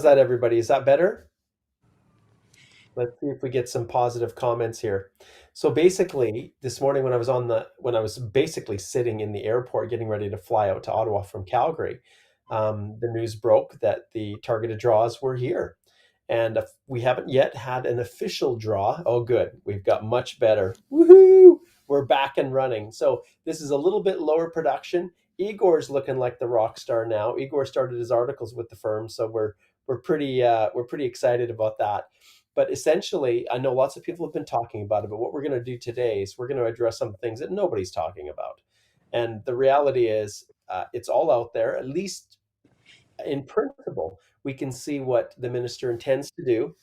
that, everybody? Is that better? Let's see if we get some positive comments here. So basically, this morning when I was basically sitting in the airport getting ready to fly out to Ottawa from Calgary, the news broke that the targeted draws were here. And we haven't yet had an official draw. Oh, good. We've got much better. Woohoo! We're back and running. So this is a little bit lower production. Igor's looking like the rock star now. Igor started his articles with the firm, so we're pretty excited about that. But essentially, I know lots of people have been talking about it, but what we're going to do today is we're going to address some things that nobody's talking about. And the reality is, it's all out there, at least in principle. We can see what the minister intends to do.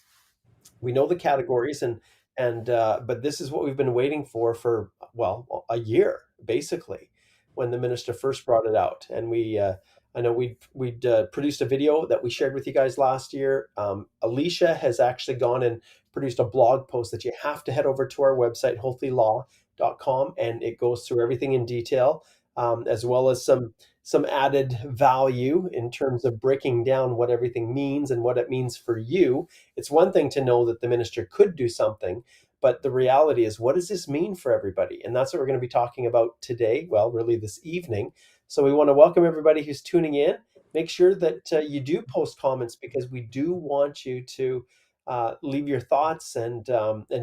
We know the categories, and but this is what we've been waiting for well, a year basically, when the minister first brought it out. And I know we'd produced a video that we shared with you guys last year. Alicia has actually gone and produced a blog post that you have to head over to our website, holthelaw.com, and it goes through everything in detail, as well as some added value in terms of breaking down what everything means and what it means for you. It's one thing to know that the minister could do something, but the reality is, what does this mean for everybody? And that's what we're going to be talking about today. Well, really this evening. So we want to welcome everybody who's tuning in. Make sure that you do post comments, because we do want you to leave your thoughts and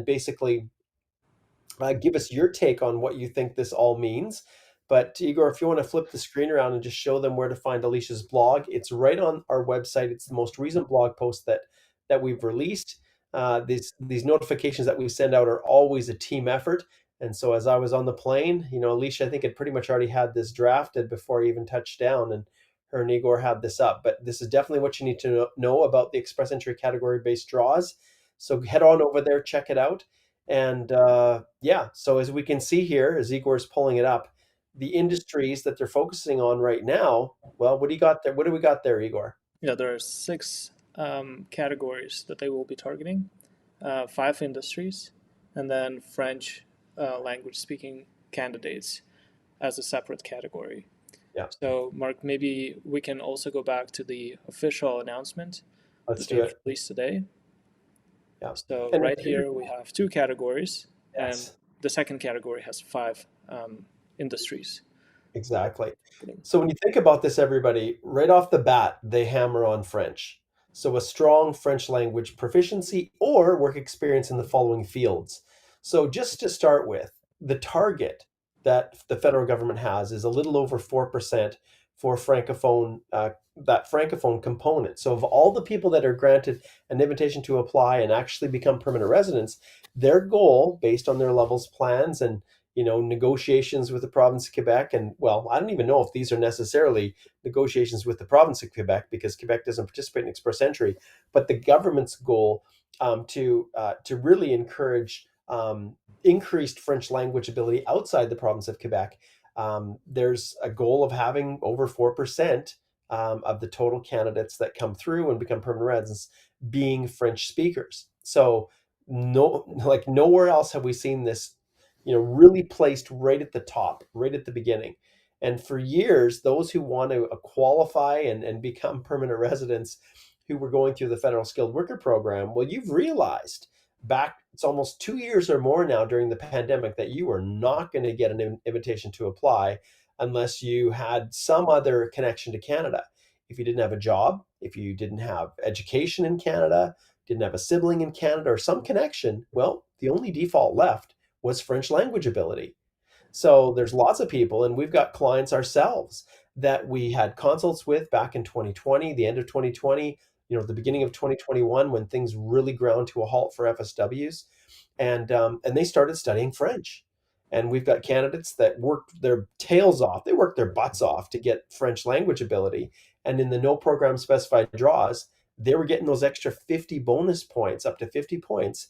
basically give us your take on what you think this all means. But Igor, if you want to flip the screen around and just show them where to find Alicia's blog, it's right on our website. It's the most recent blog post that we've released. These notifications that we send out are always a team effort. And so as I was on the plane, Alicia, I think, had pretty much already had this drafted before I even touched down, and her and Igor had this up. But this is definitely what you need to know about the express entry category based draws. So head on over there, check it out. And yeah, so as we can see here, as Igor is pulling it up, the industries that they're focusing on right now, well, what do you got there? What do we got there, Igor? Yeah, there are six categories that they will be targeting, five industries, and then French language speaking candidates as a separate category. Yeah, So, Mark, maybe we can also go back to the official announcement let's that do they've it. released today. Yeah. So, And right here we have two categories, and yes, the second category has five industries. exactly. So when you think about this, everybody, right off the bat, they hammer on French. So a strong French language proficiency or work experience in the following fields. So just to start with, the target that the federal government has is a little over 4% for francophone, that francophone component. So of all the people that are granted an invitation to apply and actually become permanent residents, their goal, based on their levels plans and negotiations with the province of Quebec. And well, I don't even know if these are necessarily negotiations with the province of Quebec, because Quebec doesn't participate in express entry. But the government's goal, to really encourage increased French language ability outside the province of Quebec. There's a goal of having over 4% of the total candidates that come through and become permanent residents being French speakers. So no, like nowhere else have we seen this, really placed right at the top, right at the beginning. And for years, those who want to qualify and become permanent residents who were going through the federal skilled worker program, well, you've realized back, it's almost 2 years or more now during the pandemic, that you are not going to get an invitation to apply unless you had some other connection to Canada. If you didn't have a job, if you didn't have education in Canada, didn't have a sibling in Canada or some connection, well, the only default left was French language ability. So there's lots of people, and we've got clients ourselves that we had consults with back in 2020, the end of 2020, the beginning of 2021, when things really ground to a halt for FSWs, and they started studying French. And we've got candidates that worked their tails off, they worked their butts off to get French language ability, and in the no program specified draws, they were getting those extra 50 bonus points, up to 50 points,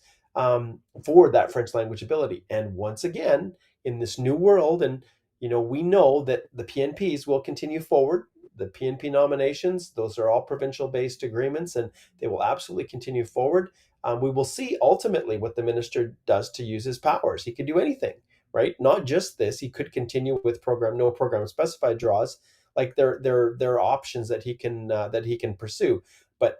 for that French language ability. And once again, in this new world, and we know that the PNPs will continue forward. The PNP nominations, those are all provincial based agreements, and they will absolutely continue forward. We will see ultimately what the minister does to use his powers. He could do anything, right? Not just this. He could continue with no program specified draws. Like there are options that he can pursue. But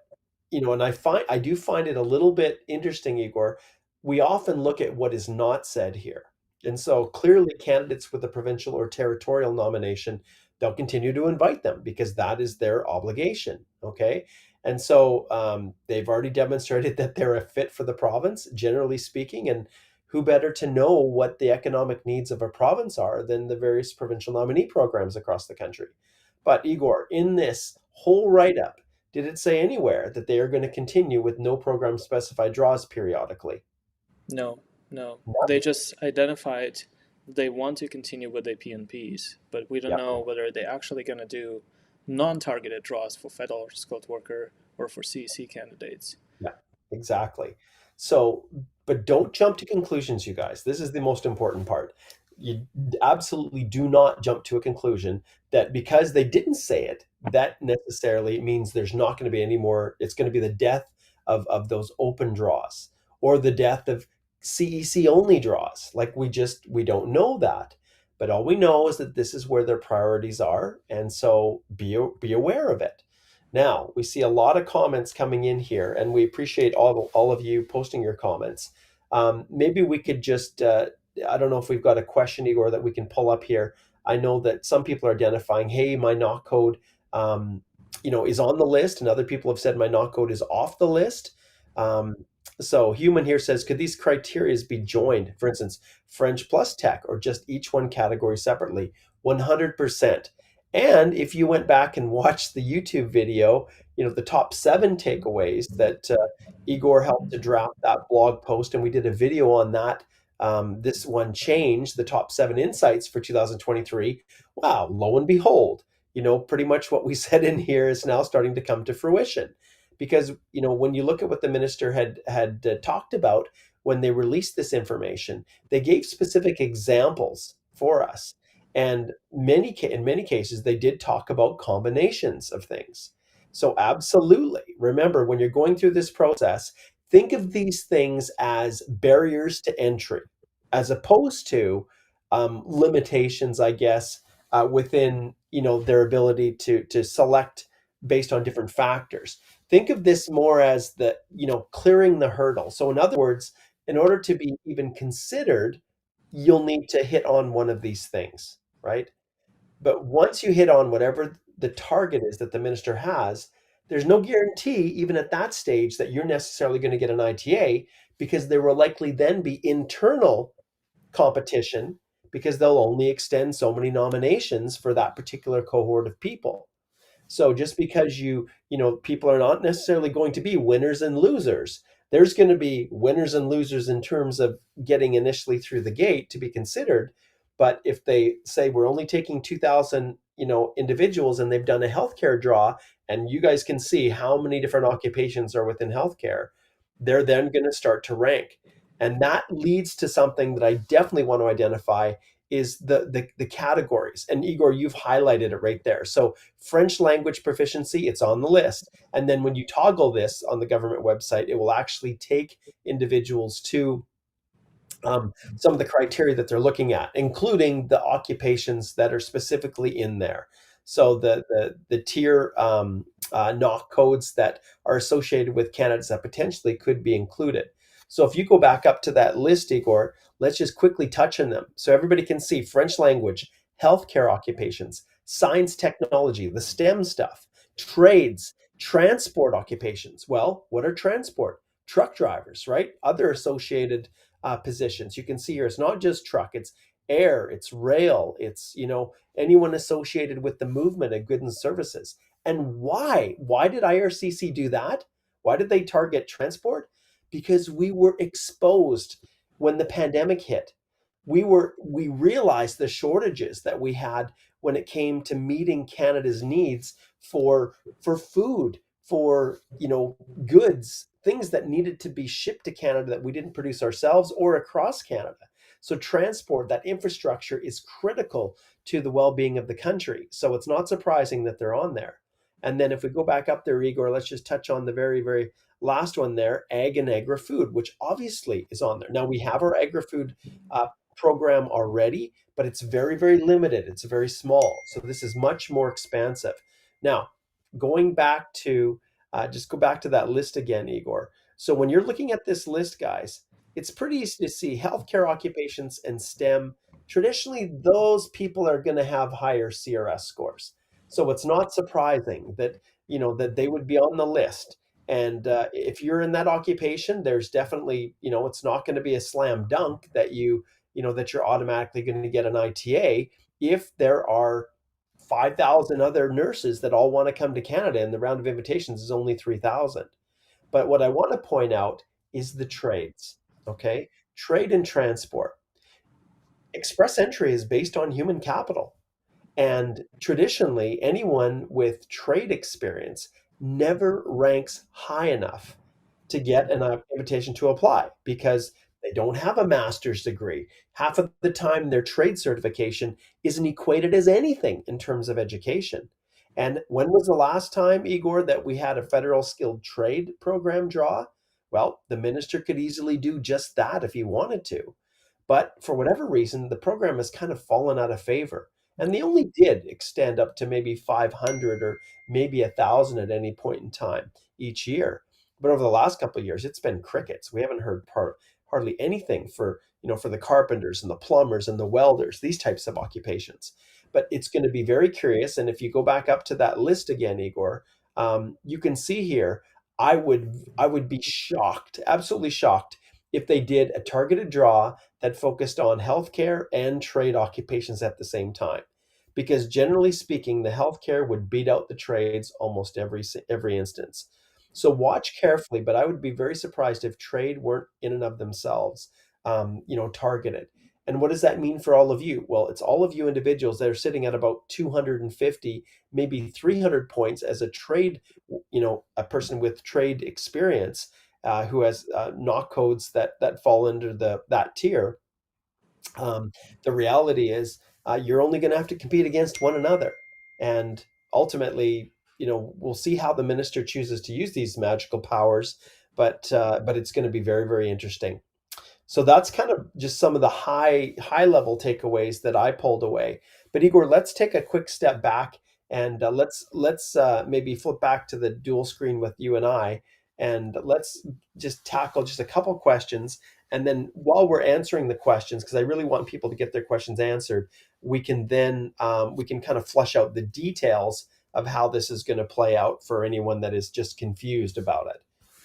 and I do find it a little bit interesting, Igor. We often look at what is not said here. And so clearly candidates with a provincial or territorial nomination, they'll continue to invite them because that is their obligation. Okay. And so they've already demonstrated that they're a fit for the province, generally speaking. And who better to know what the economic needs of a province are than the various provincial nominee programs across the country? But Igor, in this whole write up, did it say anywhere that they are going to continue with no program specified draws periodically? No, no. They Nothing. just identified they want to continue with their PNPs, but we don't Yeah. know whether they're actually going to do non-targeted draws for federal skilled worker or for CEC candidates. Yeah, exactly. So, but don't jump to conclusions, you guys. This is the most important part. You absolutely do not jump to a conclusion that because they didn't say it, that necessarily means there's not going to be any more. It's going to be the death of those open draws or the death of CEC only draws. Like we don't know that. But all we know is that this is where their priorities are. And so be aware of it. Now, we see a lot of comments coming in here, and we appreciate all of you posting your comments. Maybe we could just, I don't know if we've got a question, Igor, that we can pull up here. I know that some people are identifying, hey, my knock code, is on the list, and other people have said my knock code is off the list. Um, so Human here says, could these criteria be joined? For instance, French plus tech, or just each one category separately? 100%. And if you went back and watched the YouTube video, the top 7 takeaways that Igor helped to draft that blog post, and we did a video on that. This one changed the top 7 insights for 2023. Wow, lo and behold, pretty much what we said in here is now starting to come to fruition. Because when you look at what the minister had talked about when they released this information, they gave specific examples for us. And in many cases, they did talk about combinations of things. So absolutely, remember when you're going through this process, think of these things as barriers to entry, as opposed to limitations, I guess, within their ability to select based on different factors. Think of this more as the clearing the hurdle. So in other words, in order to be even considered, you'll need to hit on one of these things, right? But once you hit on whatever the target is that the minister has, there's no guarantee, even at that stage, that you're necessarily going to get an ITA, because there will likely then be internal competition because they'll only extend so many nominations for that particular cohort of people. So just because people are not necessarily going to be winners and losers. There's going to be winners and losers in terms of getting initially through the gate to be considered. But if they say we're only taking 2,000, individuals, and they've done a healthcare draw, and you guys can see how many different occupations are within healthcare, they're then going to start to rank. And that leads to something that I definitely want to identify is the categories. And Igor, you've highlighted it right there. So French language proficiency, it's on the list. And then when you toggle this on the government website, it will actually take individuals to some of the criteria that they're looking at, including the occupations that are specifically in there. So the tier knock codes that are associated with candidates that potentially could be included. So if you go back up to that list, Igor, let's just quickly touch on them so everybody can see French language, healthcare occupations, science technology, the STEM stuff, trades, transport occupations. Well, what are transport? Truck drivers, right? Other associated positions. You can see here, it's not just truck, it's air, it's rail, it's, anyone associated with the movement of goods and services. And why? Why did IRCC do that? Why did they target transport? Because we were exposed when the pandemic hit. We realized the shortages that we had when it came to meeting Canada's needs for food, for goods, things that needed to be shipped to Canada that we didn't produce ourselves or across Canada. So transport, that infrastructure is critical to the well-being of the country. So it's not surprising that they're on there. And then if we go back up there, Igor, let's just touch on the very, very last one there, ag and agri-food, which obviously is on there. Now we have our agri-food program already, but it's very, very limited. It's very small. So this is much more expansive. Now, going back to Just go back to that list again, Igor. So when you're looking at this list, guys, it's pretty easy to see healthcare occupations and STEM. Traditionally, those people are going to have higher CRS scores. So it's not surprising that that they would be on the list. And if you're in that occupation, there's definitely it's not going to be a slam dunk that that you're automatically going to get an ITA if there are 5,000 other nurses that all want to come to Canada and the round of invitations is only 3,000. But what I want to point out is the trades, okay? Trade and transport. Express entry is based on human capital. And traditionally, anyone with trade experience never ranks high enough to get an invitation to apply because they don't have a master's degree. Half of the time, their trade certification isn't equated as anything in terms of education. And when was the last time, Igor, that we had a federal skilled trade program draw? Well, the minister could easily do just that if he wanted to. But for whatever reason, the program has kind of fallen out of favor. And they only did extend up to maybe 500 or maybe 1,000 at any point in time each year. But over the last couple of years, it's been crickets. We haven't heard hardly anything for for the carpenters and the plumbers and the welders, these types of occupations. But it's going to be very curious. And if you go back up to that list again, Igor, you can see here. I would be shocked, absolutely shocked, if they did a targeted draw that focused on healthcare and trade occupations at the same time. Because generally speaking, the healthcare would beat out the trades almost every instance. So watch carefully, but I would be very surprised if trade weren't in and of themselves, targeted. And what does that mean for all of you? Well, it's all of you individuals that are sitting at about 250, maybe 300 points as a trade, a person with trade experience who has knock codes that fall under that tier. Um, the reality is you're only going to have to compete against one another, and ultimately, we'll see how the minister chooses to use these magical powers, but it's going to be very, very interesting. So that's kind of just some of the high level takeaways that I pulled away. But Igor, let's take a quick step back and let's maybe flip back to the dual screen with you and I, and let's just tackle just a couple questions. And then while we're answering the questions, because I really want people to get their questions answered, we can kind of flush out the details of how this is going to play out for anyone that is just confused about it.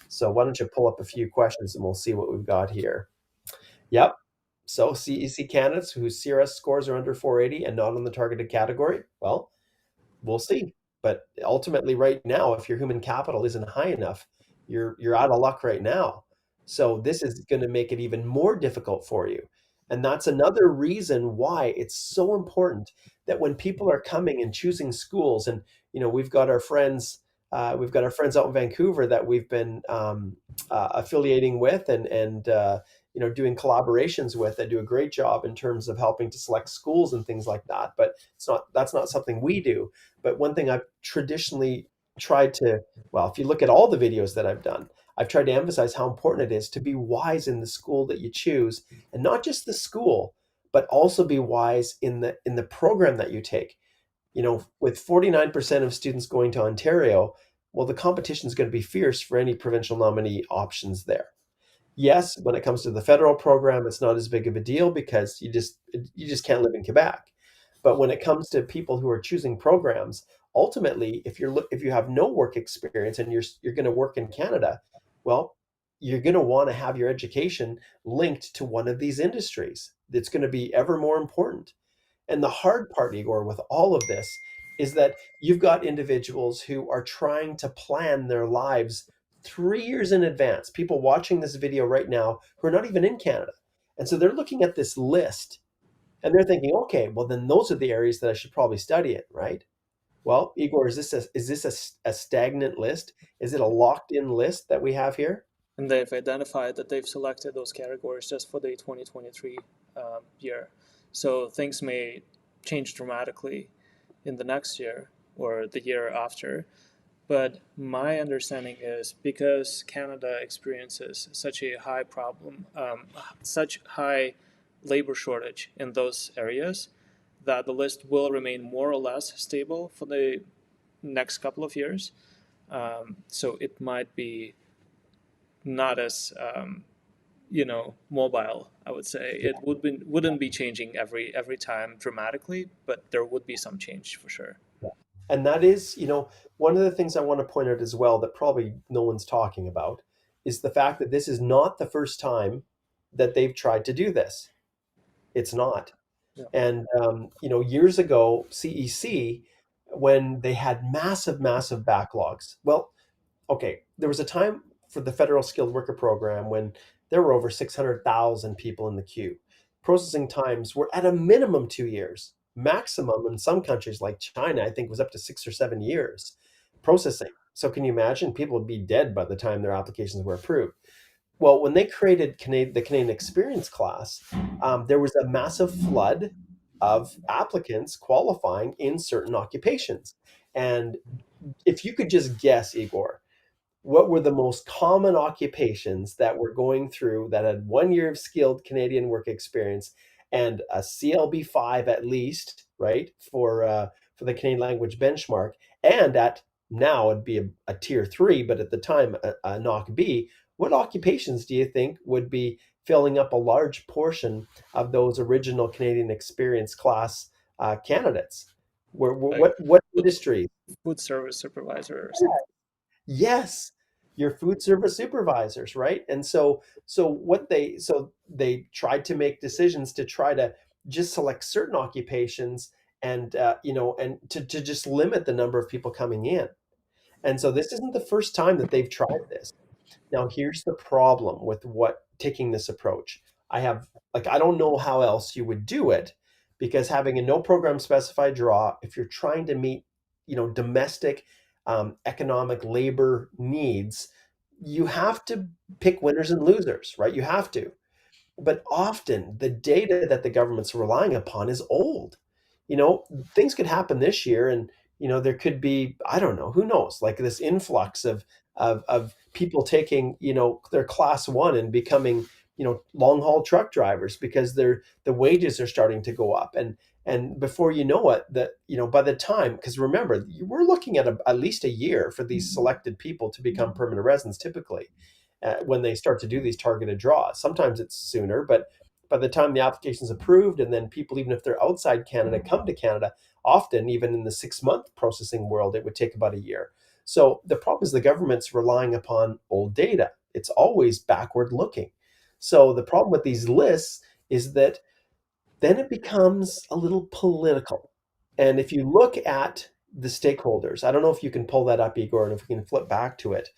So why don't you pull up a few questions and we'll see what we've got here. Yep. So CEC candidates whose CRS scores are under 480 and not on the targeted category, well, we'll see. But ultimately, right now, if your human capital isn't high enough, you're out of luck right now. So this is going to make it even more difficult for you. And that's another reason why it's so important that when people are coming and choosing schools, and we've got our friends out in Vancouver that we've been affiliating with and doing collaborations with that do a great job in terms of helping to select schools and things like that. But that's not something we do. But one thing I've traditionally tried to, well, if you look at all the videos that I've done, I've tried to emphasize how important it is to be wise in the school that you choose, and not just the school, but also be wise in the program that you take. With 49% of students going to Ontario, well, the competition is going to be fierce for any provincial nominee options there. Yes, when it comes to the federal program, it's not as big of a deal because you just can't live in Quebec. But when it comes to people who are choosing programs, ultimately, if you have no work experience and you're going to work in Canada, well, you're going to want to have your education linked to one of these industries. It's going to be ever more important. And the hard part, Igor, with all of this is that you've got individuals who are trying to plan their lives 3 years in advance. People watching this video right now who are not even in Canada. And so they're looking at this list and they're thinking, okay, well, then those are the areas that I should probably study in, right? Well, Igor, is this a stagnant list? Is it a locked in list that we have here? And they've identified that they've selected those categories just for the 2023 year. So things may change dramatically in the next year or the year after. But my understanding is because Canada experiences such a high problem, such high labor shortage in those areas, that the list will remain more or less stable for the next couple of years. So it might be not as mobile. I would say it wouldn't be changing every time dramatically, but there would be some change for sure. Yeah. And that is, one of the things I want to point out as well that probably no one's talking about is the fact that this is not the first time that they've tried to do this. It's not. Yeah. And years ago, CEC, when they had massive, massive backlogs. Well, okay, there was a time for the federal skilled worker program when there were over 600,000 people in the queue. Processing times were at a minimum 2 years, maximum in some countries like China, I think was up to 6 or 7 years processing. So can you imagine people would be dead by the time their applications were approved? Well, when they created the Canadian Experience class, there was a massive flood of applicants qualifying in certain occupations. And if you could just guess, Igor, what were the most common occupations that were going through that had 1 year of skilled Canadian work experience and a CLB 5 at least, right, for the Canadian language benchmark, and at now it'd be a tier 3, but at the time a knock B. What occupations do you think would be filling up a large portion of those original Canadian experience class candidates? Like What food, industry? food service supervisor or something. Yes, your food service supervisors, right? And so they tried to make decisions to try to just select certain occupations and and to just limit the number of people coming in. And so this isn't the first time that they've tried this. Now, here's the problem with what taking this approach. I don't know how else you would do it because having a no program specified draw, if you're trying to meet, domestic economic labor needs, you have to pick winners and losers, right? You have to. But often the data that the government's relying upon is old. You know, things could happen this year and there could be, I don't know, who knows, like this influx of people taking, their class 1 and becoming, long haul truck drivers because the wages are starting to go up. And before you know it, that by the time, because remember, we're looking at at least a year for these selected people to become permanent residents typically when they start to do these targeted draws. Sometimes it's sooner, but by the time the application is approved, and then people, even if they're outside Canada, come to Canada, often even in the 6 month processing world, it would take about a year. So the problem is the government's relying upon old data. It's always backward looking. So the problem with these lists is that then it becomes a little political. And if you look at the stakeholders, I don't know if you can pull that up, Igor, and if we can flip back to it,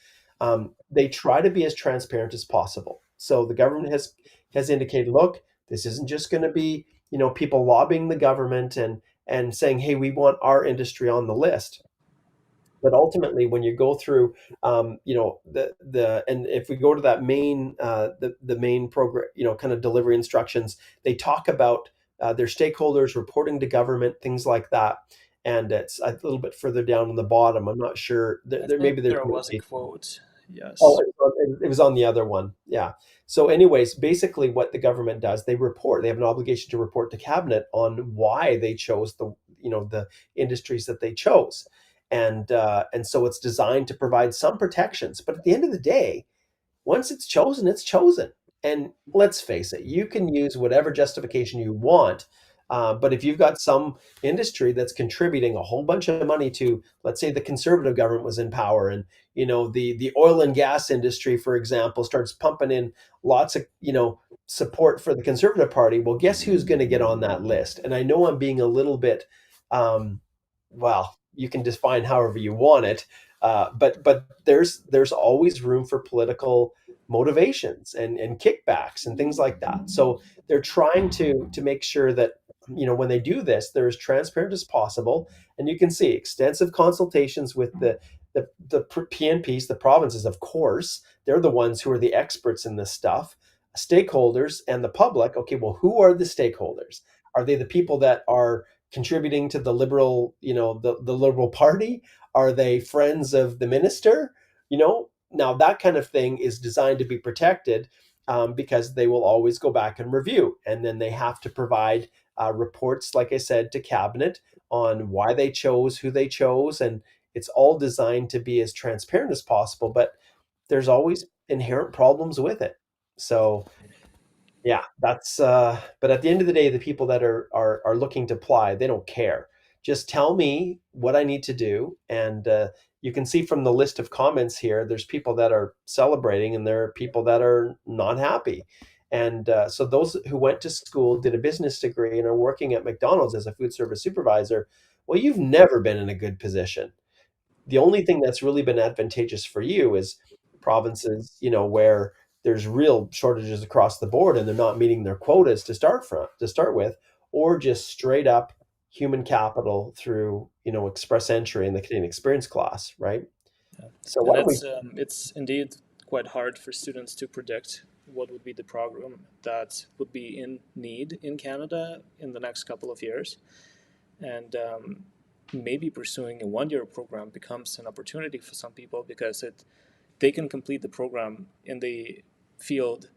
they try to be as transparent as possible. So the government has indicated, look, this isn't just going to be people lobbying the government and saying, hey, we want our industry on the list. But ultimately, when you go through, the and if we go to that main the main program, kind of delivery instructions, they talk about their stakeholders reporting to government, things like that. And it's a little bit further down on the bottom. I'm not sure. I Maybe think there's there no was a date. quote. Oh, Yes. it was on the other one. Yeah. So, anyways, basically, what the government does, they report. They have an obligation to report to cabinet on why they chose the industries that they chose, and so it's designed to provide some protections. But at the end of the day, once it's chosen, it's chosen. And let's face it, you can use whatever justification you want. But if you've got some industry that's contributing a whole bunch of money to, let's say the conservative government was in power, and the oil and gas industry, for example, starts pumping in lots of support for the conservative party. Well, guess who's going to get on that list? And I know I'm being a little bit, well, you can define however you want it, but there's always room for political motivations and kickbacks and things like that. So they're trying to make sure that when they do this, they're as transparent as possible. And you can see extensive consultations with the PNPs, the provinces, of course. They're the ones who are the experts in this stuff, stakeholders, and the public. Okay, well, who are the stakeholders? Are they the people that are contributing to the liberal, the liberal party? Are they friends of the minister? Now that kind of thing is designed to be protected, because they will always go back and review, and then they have to provide reports, like I said, to cabinet on why they chose who they chose, It's all designed to be as transparent as possible, but there's always inherent problems with it. So yeah, that's but at the end of the day, the people that are looking to apply, they don't care. Just tell me what I need to do, and you can see from the list of comments here, there's people that are celebrating, and there are people that are not happy. And so those who went to school, did a business degree, and are working at McDonald's as a food service supervisor, well, you've never been in a good position. The only thing that's really been advantageous for you is provinces, where there's real shortages across the board and they're not meeting their quotas to start with, or just straight up human capital through, express entry in the Canadian experience class, right? Yeah. So And why don't we it's indeed quite hard for students to predict what would be the program that would be in need in Canada in the next couple of years. And maybe pursuing a 1 year program becomes an opportunity for some people because they can complete the program in the field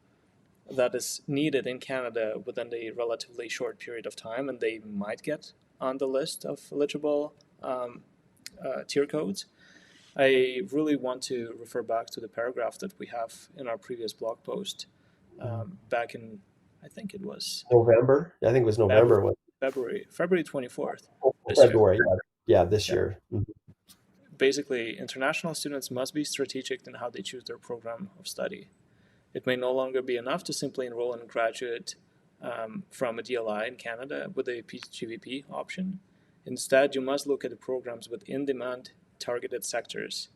that is needed in Canada within a relatively short period of time, and they might get on the list of eligible tier codes. I really want to refer back to the paragraph that we have in our previous blog post back in, I think it was November? I think it was February, November. February 24th this year. February. Yeah, yeah, this Yeah. year. Mhm. Basically, international students must be strategic in how they choose their program of study. It may no longer be enough to simply enroll in a graduate from a DLI in Canada with a PGVP option. Instead, you must look at the programs with in-demand targeted sectors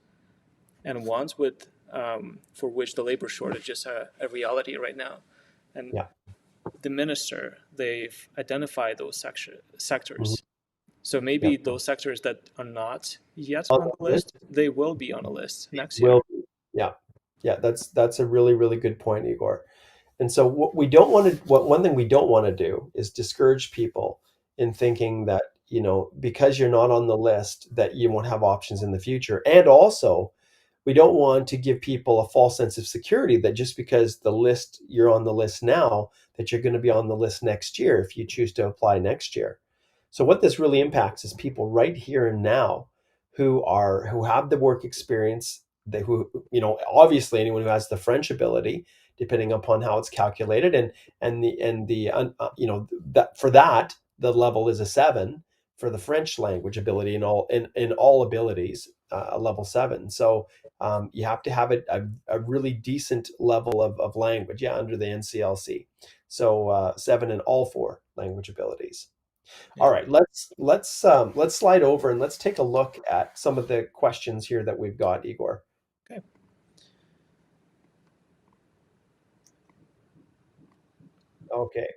and ones with for which the labor shortage is a reality right now. And Yeah. the minister, they've identified those Mhm. sectors. So maybe Yep. those sectors that are not yet On on the the list list, they will be on a list next year. will be. Yeah. Yeah, that's a really, really good point, Igor. And so what we don't want to what one thing we don't want to do is discourage people in thinking that, because you're not on the list that you won't have options in the future. And also, we don't want to give people a false sense of security that just because you're on the list now, that you're going to be on the list next year if you choose to apply next year. So what this really impacts is people right here and now who have the work experience, who, obviously anyone who has the French ability, depending upon how it's calculated, that for that the level is a 7 for the French language ability, in all abilities, a level 7. So you have to have a really decent level of language, yeah, under the NCLC. So 7 in all 4 language abilities. All Yeah. right, let's slide over and let's take a look at some of the questions here that we've got, Igor. Okay. Okay.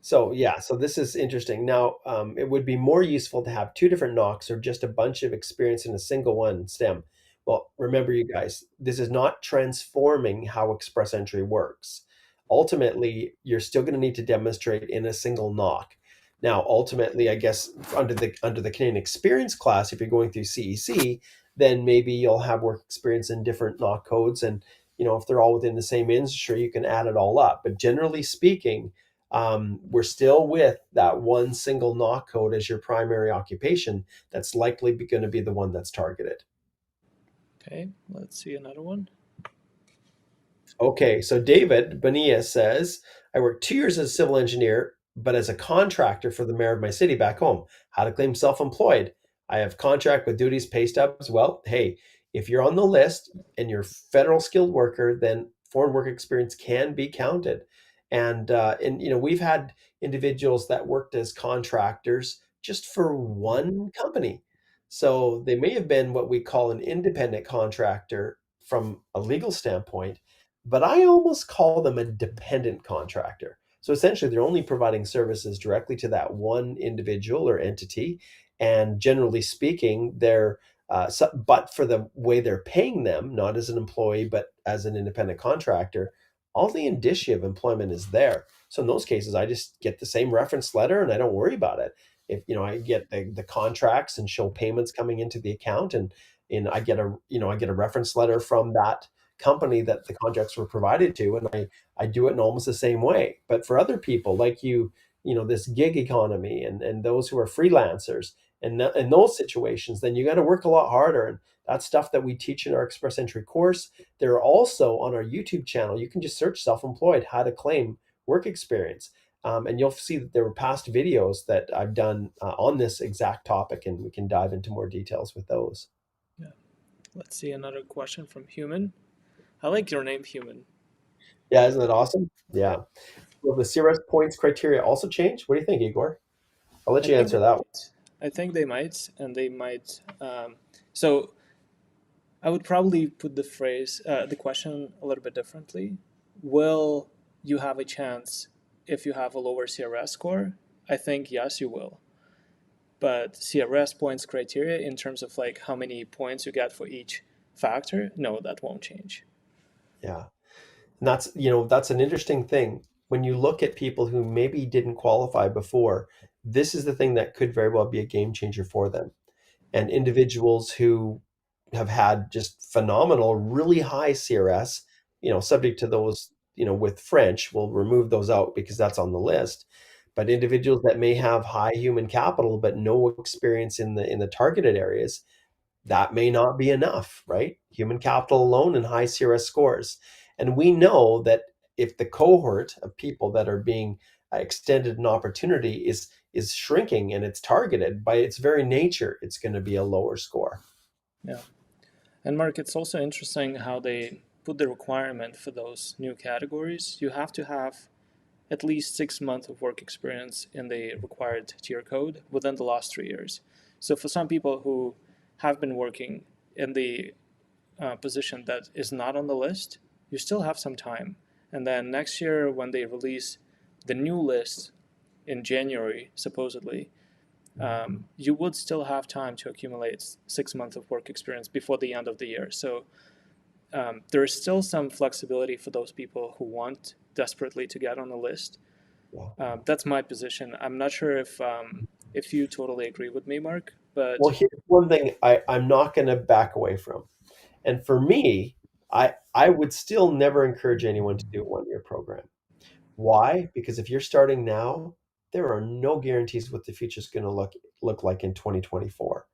So yeah, so this is interesting. Now, it would be more useful to have two different knocks or just a bunch of experience in a single one stem. Well, remember, you guys, this is not transforming how express entry works. Ultimately, you're still going to need to demonstrate in a single knock. Now, ultimately, I guess under the Canadian experience class, if you're going through CEC, then maybe you'll have work experience in different knock codes, and if they're all within the same industry, you can add it all up. But generally speaking, we're still with that one single knock code as your primary occupation. That's likely going to be the one that's targeted. Okay. Let's see another one. Okay, so David Bonilla says, I worked 2 years as a civil engineer, but as a contractor for the mayor of my city back home. How to claim self-employed? I have contract with duties, pay stubs. Well, hey, if you're on the list and you're federal skilled worker, then foreign work experience can be counted. And we've had individuals that worked as contractors just for one company. So they may have been what we call an independent contractor from a legal standpoint, but I almost call them a dependent contractor. So essentially, they're only providing services directly to that one individual or entity. And generally speaking, but for the way they're paying them, not as an employee, but as an independent contractor, all the indicia of employment is there. So in those cases, I just get the same reference letter and I don't worry about it. If I get the contracts and show payments coming into the account, and I get a reference letter from that company that the contracts were provided to, and I do it in almost the same way. But for other people like this gig economy and those who are freelancers, And in those situations, then you got to work a lot harder. And that's stuff that we teach in our express entry course. They're also on our YouTube channel. You can just search self-employed, how to claim work experience. And you'll see that there were past videos that I've done on this exact topic, and we can dive into more details with those. Yeah. Let's see another question from Human. I like your name, Human. Yeah, isn't that awesome? Yeah. Will the CRS points criteria also change? What do you think, Igor? I'll let I you think answer they that one. might. I think they might, and they might. So I would probably put the question a little bit differently. Will you have a chance if you have a lower CRS score? I think yes, you will. But CRS points criteria in terms of like how many points you get for each factor, no, that won't change. Yeah. And that's an interesting thing. When you look at people who maybe didn't qualify before, this is the thing that could very well be a game changer for them. And individuals who have had just phenomenal, really high CRS, subject to those, with French, we'll remove those out because that's on the list. But individuals that may have high human capital but no experience in the targeted areas, that may not be enough, right? Human capital alone and high CRS scores. And we know that if the cohort of people that are being extended an opportunity is shrinking and it's targeted by its very nature, it's going to be a lower score. Yeah. And Mark, it's also interesting how they put the requirement for those new categories. You have to have at least 6 months of work experience in the required tier code within the last 3 years. So for some people who have been working in the position that is not on the list, you still have some time. And then next year, when they release the new list in January, supposedly, you would still have time to accumulate 6 months of work experience before the end of the year. So there is still some flexibility for those people who want desperately to get on the list. Yeah. That's my position. I'm not sure if you totally agree with me, Mark, Well, but here's one thing I'm not going to back away from. And for me, I would still never encourage anyone to do a 1 year program. Why? Because if you're starting now, there are no guarantees what the future is going to look like in 2024.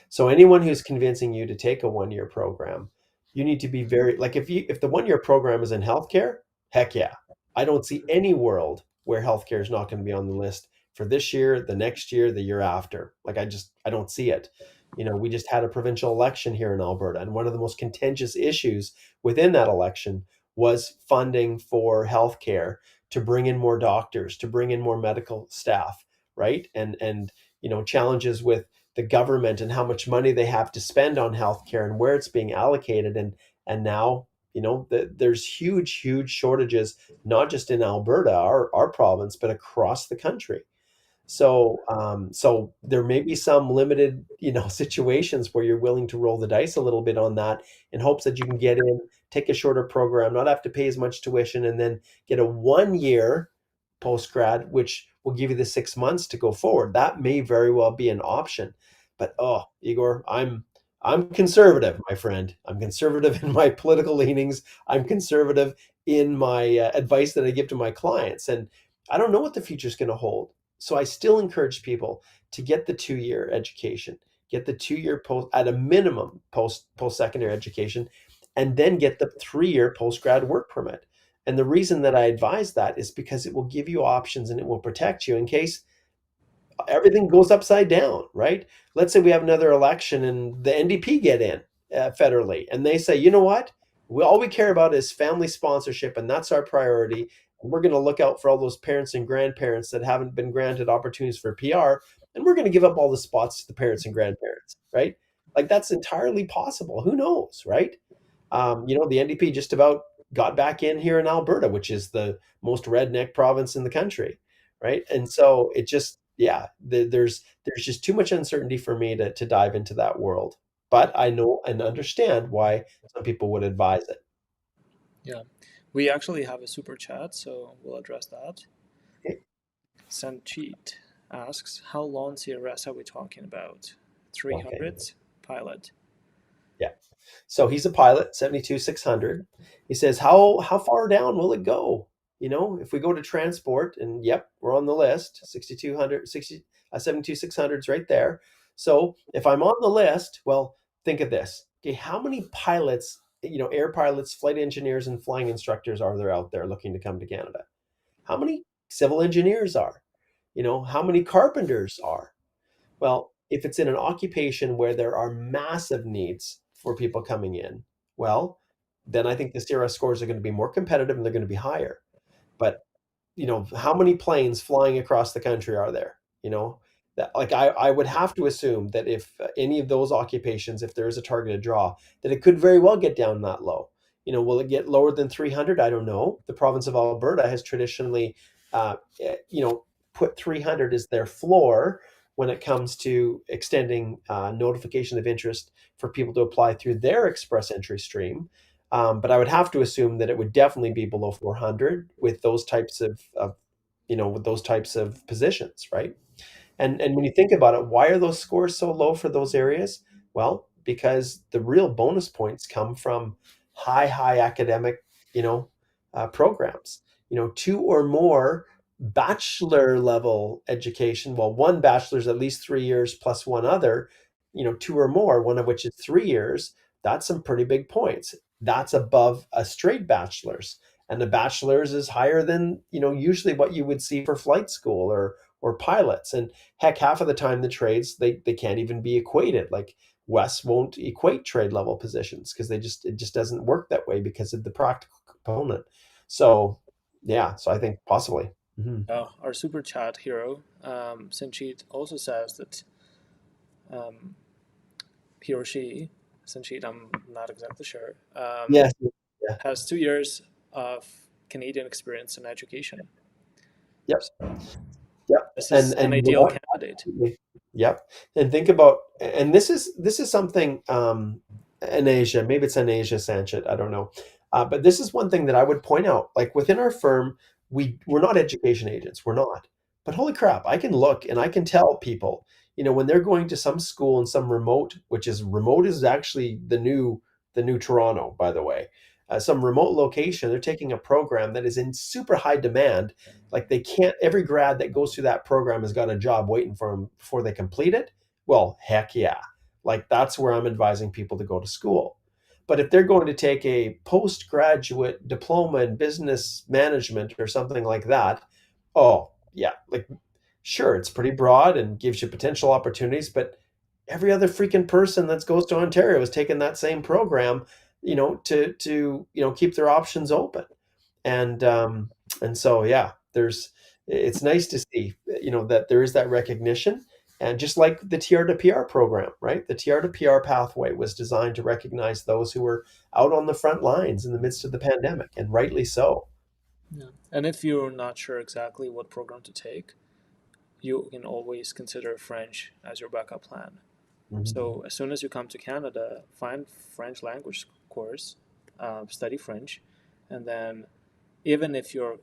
So anyone who's convincing you to take a 1 year program, you need to be very like if the 1 year program is in healthcare, heck yeah. I don't see any world where healthcare is not going to be on the list for this year, the next year, the year after. Like I don't see it. We just had a provincial election here in Alberta, and one of the most contentious issues within that election was funding for healthcare to bring in more doctors, to bring in more medical staff, right? And challenges with the government and how much money they have to spend on healthcare and where it's being allocated. And now, there's huge shortages, not just in Alberta, our province, but across the country. So there may be some limited, situations where you're willing to roll the dice a little bit on that in hopes that you can get in, take a shorter program, not have to pay as much tuition, and then get a 1 year post grad, which will give you the 6 months to go forward. That may very well be an option. But Igor, I'm conservative, my friend. I'm conservative in my political leanings. I'm conservative in my advice that I give to my clients, and I don't know what the future is going to hold. So I still encourage people to get the 2 year education, get the 2 year post at a minimum post secondary education, and then get the 3 year post grad work permit. And the reason that I advise that is because it will give you options and it will protect you in case everything goes upside down, right? Let's say we have another election and the NDP get in federally, and they say, you know what? All we care about is family sponsorship, and that's our priority. And we're going to look out for all those parents and grandparents that haven't been granted opportunities for PR, and we're going to give up all the spots to the parents and grandparents, right? Like that's entirely possible. Who knows, right? The NDP just about got back in here in Alberta, which is the most redneck province in the country, right? And so it just, yeah, there's just too much uncertainty for me to dive into that world. But I know and understand why some people would advise it. yeah, we actually have a super chat, so we'll address that. Okay. Sancheet asks, how long CRS are we talking about? Okay. 300 pilot. Yeah. So he's a pilot, 72,600. He says, how far down will it go? If we go to transport, and yep, we're on the list, 6,200, 72,600 is right there. So if I'm on the list, well, think of this. Okay, how many pilots, air pilots, flight engineers, and flying instructors are there out there looking to come to Canada? How many civil engineers are? How many carpenters are? Well, if it's in an occupation where there are massive needs for people coming in, well, then I think the CRS scores are going to be more competitive and they're going to be higher. But how many planes flying across the country are there? That, like, I would have to assume that if any of those occupations, if there is a targeted draw, that it could very well get down that low. Will it get lower than 300? I don't know. The province of Alberta has traditionally, uh, eh, you know, put 300 as their floor when it comes to extending notification of interest for people to apply through their express entry stream. But I would have to assume that it would definitely be below 400 with those types of positions, right? And when you think about it, why are those scores so low for those areas? Well, because the real bonus points come from high academic, programs. Two or more bachelor level education. Well, one bachelor's at least 3 years plus one other. Two or more, one of which is 3 years. That's some pretty big points. That's above a straight bachelor's, and the bachelor's is higher than usually what you would see for flight school or pilots. And heck, half of the time the trades they can't even be equated. Like Wes won't equate trade level positions because it just doesn't work that way because of the practical component. So yeah, so I think possibly. Mhm. Our super chat hero, Sinchit, also says that um, he or she, Sinchit, I'm not exactly sure, Yes. Yeah. has 2 years of Canadian experience in education. Yep. So Yep. this is And an you know ideal what? candidate. Absolutely. Yep. And think about, and this is something in Asia, maybe it's in Asia, Sanchit, I don't know. But this is one thing that I would point out. Like within our firm, we're not education agents. We're not. But holy crap, I can look and I can tell people, when they're going to some school in some remote, which is remote is actually the new Toronto, by the way. Some remote location, they're taking a program that is in super high demand. Like they can't, every grad that goes through that program has got a job waiting for them before they complete it. Well, heck yeah. Like that's where I'm advising people to go to school. But if they're going to take a postgraduate diploma in business management or something like that, oh yeah, like sure, it's pretty broad and gives you potential opportunities, but every other freaking person that goes to Ontario is taking that same program, to keep their options open. And so yeah, it's nice to see, that there is that recognition. And just like the TR to PR program, right? The TR to PR pathway was designed to recognize those who were out on the front lines in the midst of the pandemic, and rightly so. Yeah. And if you're not sure exactly what program to take, you can always consider French as your backup plan. Mhm. So as soon as you come to Canada, find French language course, study French, and then even if your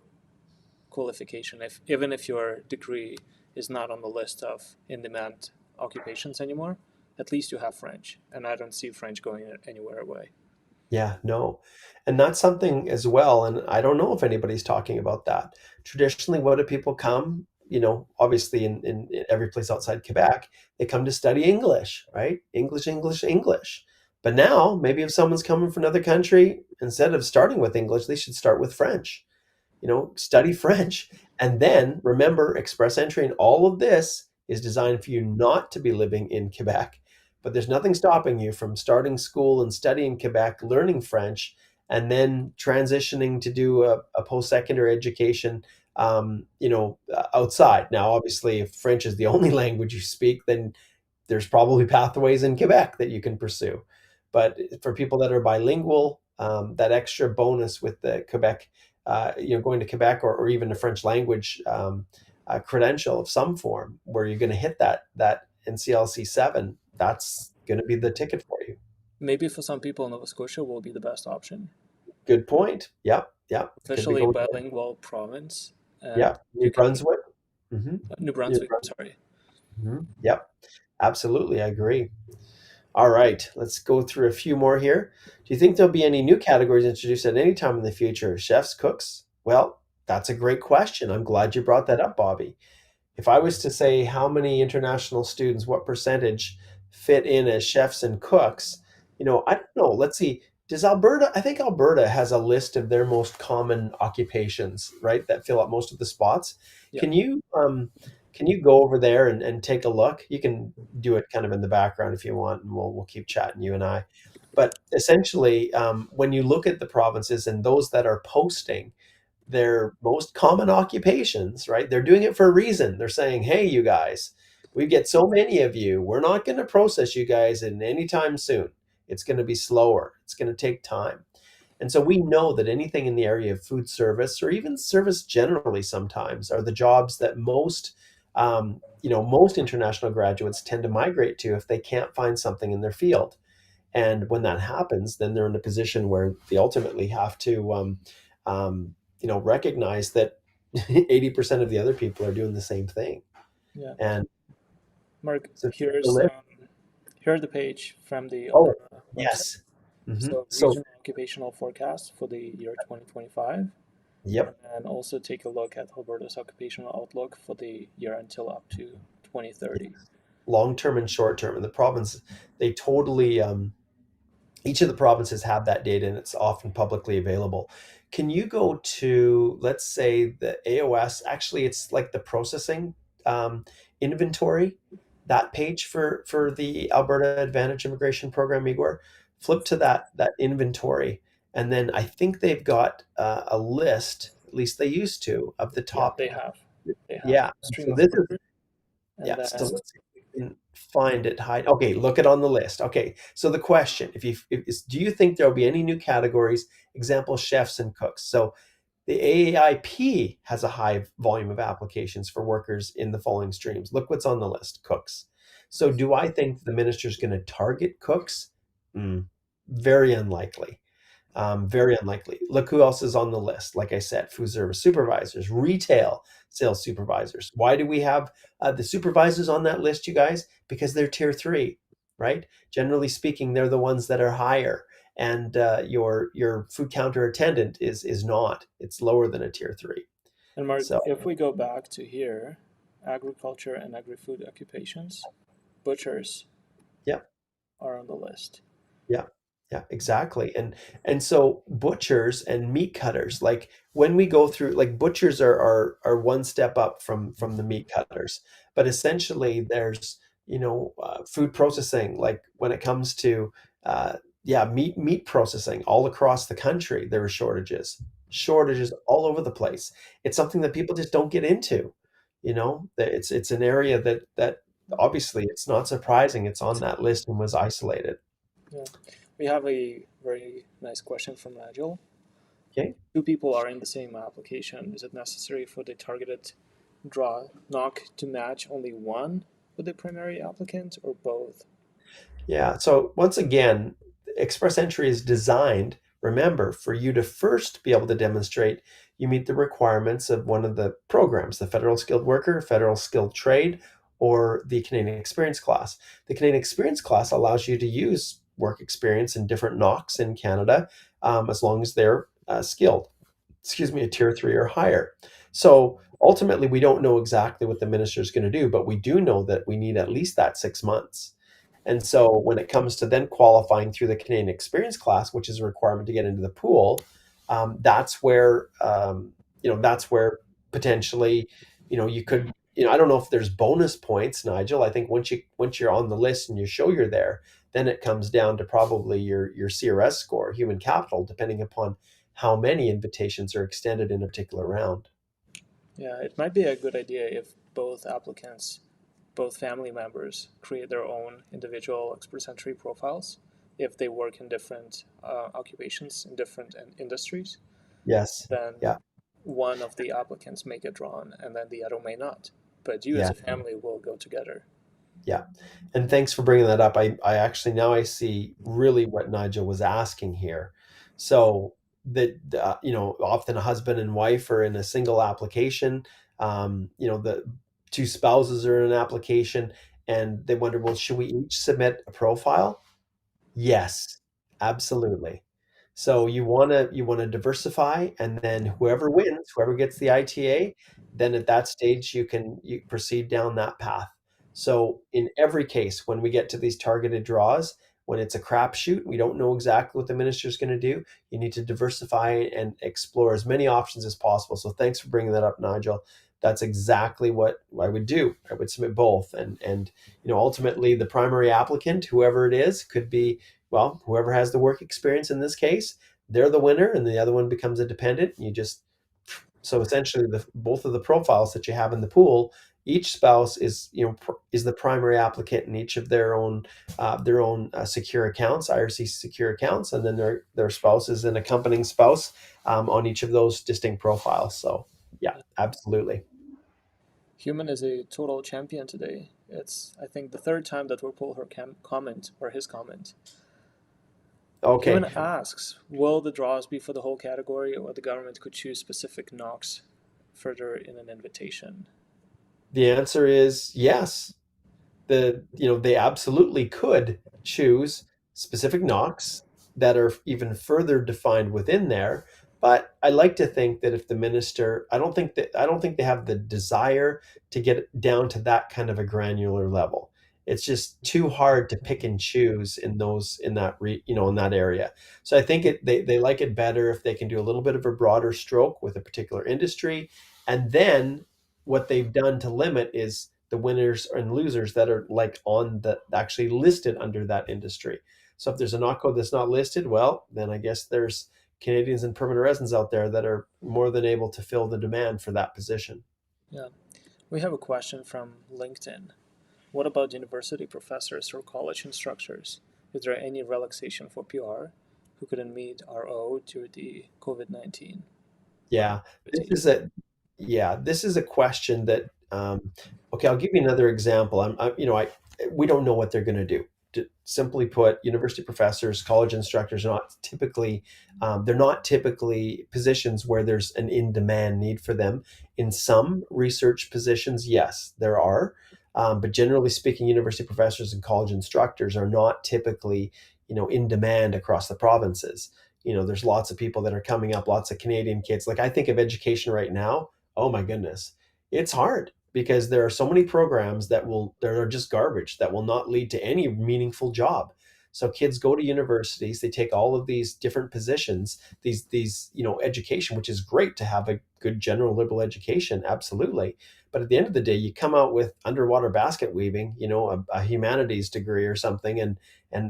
qualification, if even if your degree is not on the list of in-demand occupations anymore, at least you have French, and I don't see French going anywhere away. Yeah, no. And that's something as well, and I don't know if anybody's talking about that. Traditionally, what do people come? Obviously in every place outside Quebec, they come to study English, right? English, English, English. But now, maybe if someone's coming from another country, instead of starting with English, they should start with French. Study French. And then remember, express entry and all of this is designed for you not to be living in Quebec. But there's nothing stopping you from starting school and studying Quebec, learning French, and then transitioning to do a post-secondary education, outside. Now, obviously, if French is the only language you speak, then there's probably pathways in Quebec that you can pursue. But for people that are bilingual, that extra bonus with the Quebec, going to Quebec, or even a French language credential of some form, where you're going to hit that NCLC 7, that's going to be the ticket for you. Maybe for some people, Nova Scotia will be the best option. Good point. Yep, yep. Could be Officially going. bilingual province, and Yeah, New you can Brunswick. Hmm. New New Brunswick. Brunswick. Sorry. Yep, absolutely. I agree. All right, let's go through a few more here. Do you think there'll be any new categories introduced at any time in the future? Chefs, cooks? Well, that's a great question. I'm glad you brought that up, Bobby. if I was to say how many international students, what percentage fit in as chefs and cooks, I don't know. Let's see. Does Alberta, I think Alberta has a list of their most common occupations, right? That fill up most of the spots. Yeah. Can you go over there and take a look? You can do it kind of in the background if you want, and we'll keep chatting, you and I. But essentially, when you look at the provinces and those that are posting their most common occupations, right? They're doing it for a reason. They're saying, hey, you guys, we get so many of you. We're not going to process you guys in any time soon. It's going to be slower. It's going to take time. And so we know that anything in the area of food service or even service generally sometimes are the jobs that most international graduates tend to migrate to if they can't find something in their field. And when that happens, then they're in a position where they ultimately have to, recognize that 80% of the other people are doing the same thing. Yeah. And Mark, so take a list. here's the page from the Oh, Alberta website. yes. Hmm. So So, regional occupational forecast for the year 2025, and yep. then also take a look at Alberta's occupational outlook for the year until up to 2030. Long term and short term. And the province, they totally, each of the provinces have that data and it's often publicly available. Can you go to, let's say, the AOS? Actually, it's like the processing um, inventory, that page for the Alberta Advantage Immigration Program, Igor. Flip to that inventory, and then I think they've got a list. At least they used to, of the Yeah, top. they have. They have Yeah. stream So of this is workers, and yeah, so then let's see if we can find it, hide. Okay, look it on the list. Okay, so the question, do you think there'll be any new categories, example, chefs and cooks? So the AAIP has a high volume of applications for workers in the following streams. Look what's on the list, cooks. So do I think the minister's going to target cooks? Mm, very unlikely. Very unlikely. Look who else is on the list. Like I said, food service supervisors, retail sales supervisors. Why do we have the supervisors on that list, you guys? Because they're tier three, right? Generally speaking, they're the ones that are higher, and your food counter attendant is not. It's lower than a tier three. and Mark, So if we go back to here, agriculture and agri-food occupations, butchers yeah. are on the list. Yeah. Yeah, exactly. And so butchers and meat cutters, like when we go through, like butchers are one step up from the meat cutters, but essentially there's food processing, like when it comes to meat processing all across the country, there are shortages all over the place. It's something that people just don't get into. That it's an area that obviously it's not surprising it's on that list and was isolated. Yeah. We have a very nice question from Nigel. Okay. Two people are in the same application. Is it necessary for the targeted draw knock to match only one with the primary applicant or both? Yeah. So once again, Express Entry is designed, remember, for you to first be able to demonstrate you meet the requirements of one of the programs, the Federal Skilled Worker, Federal Skilled Trade, or the Canadian Experience class. The Canadian Experience class allows you to use work experience in different knocks in Canada, as long as they're skilled, excuse me, a tier three or higher. So ultimately, we don't know exactly what the minister is going to do, but we do know that we need at least that 6 months. And so when it comes to then qualifying through the Canadian Experience class, which is a requirement to get into the pool, that's where potentially, you could, I don't know if there's bonus points, Nigel. I think once you're on the list and you show you're there, then it comes down to probably your CRS score, human capital, depending upon how many invitations are extended in a particular round. Yeah, it might be a good idea if both applicants, both family members, create their own individual Express Entry profiles if they work in different occupations in different industries. Yes. Then Yeah. one of the applicants may get drawn and then the other may not. But you as Yeah. a family will go together. Yeah. And thanks for bringing that up. I actually now I see really what Nigel was asking here. So that, often a husband and wife are in a single application. The two spouses are in an application and they wonder, well, should we each submit a profile? Yes, absolutely. So you want to diversify, and then whoever wins, whoever gets the ITA, then at that stage you proceed down that path. So in every case, when we get to these targeted draws, when it's a crapshoot, we don't know exactly what the minister is going to do. You need to diversify and explore as many options as possible. So thanks for bringing that up, Nigel. That's exactly what I would do. I would submit both, and ultimately the primary applicant, whoever it is, could be, well, whoever has the work experience in this case, they're the winner, and the other one becomes a dependent. You just so essentially both of the profiles that you have in the pool, each spouse is is the primary applicant in each of their own secure accounts, IRC secure accounts, and then their spouse is an accompanying spouse on each of those distinct profiles. So yeah, absolutely. Human is a total champion today. It's, I think, the third time that we'll pull her comment or his comment. Human Okay. asks, will the draws be for the whole category, or the government could choose specific knocks further in an invitation? The answer is yes. They absolutely could choose specific knocks that are even further defined within there. But I like to think that if the minister, I don't think they have the desire to get down to that kind of a granular level. It's just too hard to pick and choose in that area. So I think they like it better if they can do a little bit of a broader stroke with a particular industry, and then what they've done to limit is the winners and losers that are like on the actually listed under that industry. So if there's a knock code that's not listed, well, then I guess there's Canadians and permanent residents out there that are more than able to fill the demand for that position. Yeah. We have a question from LinkedIn. What about university professors or college instructors? Is there any relaxation for PR who couldn't meet RO due to the COVID-19? Yeah, this is a this is a question that okay, I'll give you another example. I we don't know what they're going to do. Simply put, university professors, college instructors are not typically they're not typically positions where there's an in-demand need for them. In some research positions, yes, there are, but generally speaking, university professors and college instructors are not typically in demand across the provinces. There's lots of people that are coming up, lots of Canadian kids. Like I think of education right now, oh my goodness, it's hard because there are so many programs that are just garbage that will not lead to any meaningful job. So kids go to universities, they take all of these different positions, these education, which is great to have a good general liberal education, absolutely. But at the end of the day, you come out with underwater basket weaving, a humanities degree or something, and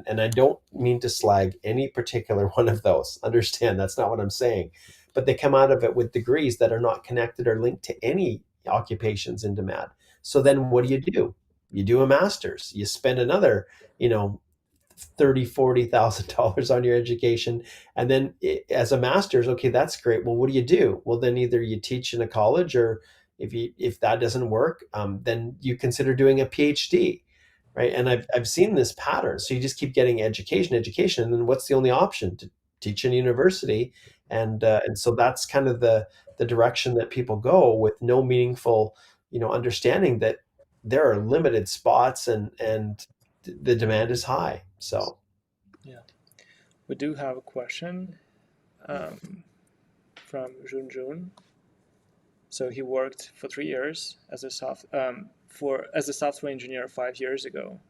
I don't mean to slag any particular one of those. Understand, that's not what I'm saying. But they come out of it with degrees that are not connected or linked to any occupations in demand. So then what do? You do a master's. You spend another, 30, $40,000 on your education. And then as a master's, okay, that's great. Well, what do? Well, then either you teach in a college, or if that doesn't work, then you consider doing a PhD, right? And I've seen this pattern. So you just keep getting education, and then what's the only option? To teach in a university, and so that's kind of the direction that people go with no meaningful, understanding that there are limited spots, and the demand is high. So Yeah. We do have a question from Junjun. So he worked for 3 years as a software engineer 5 years ago.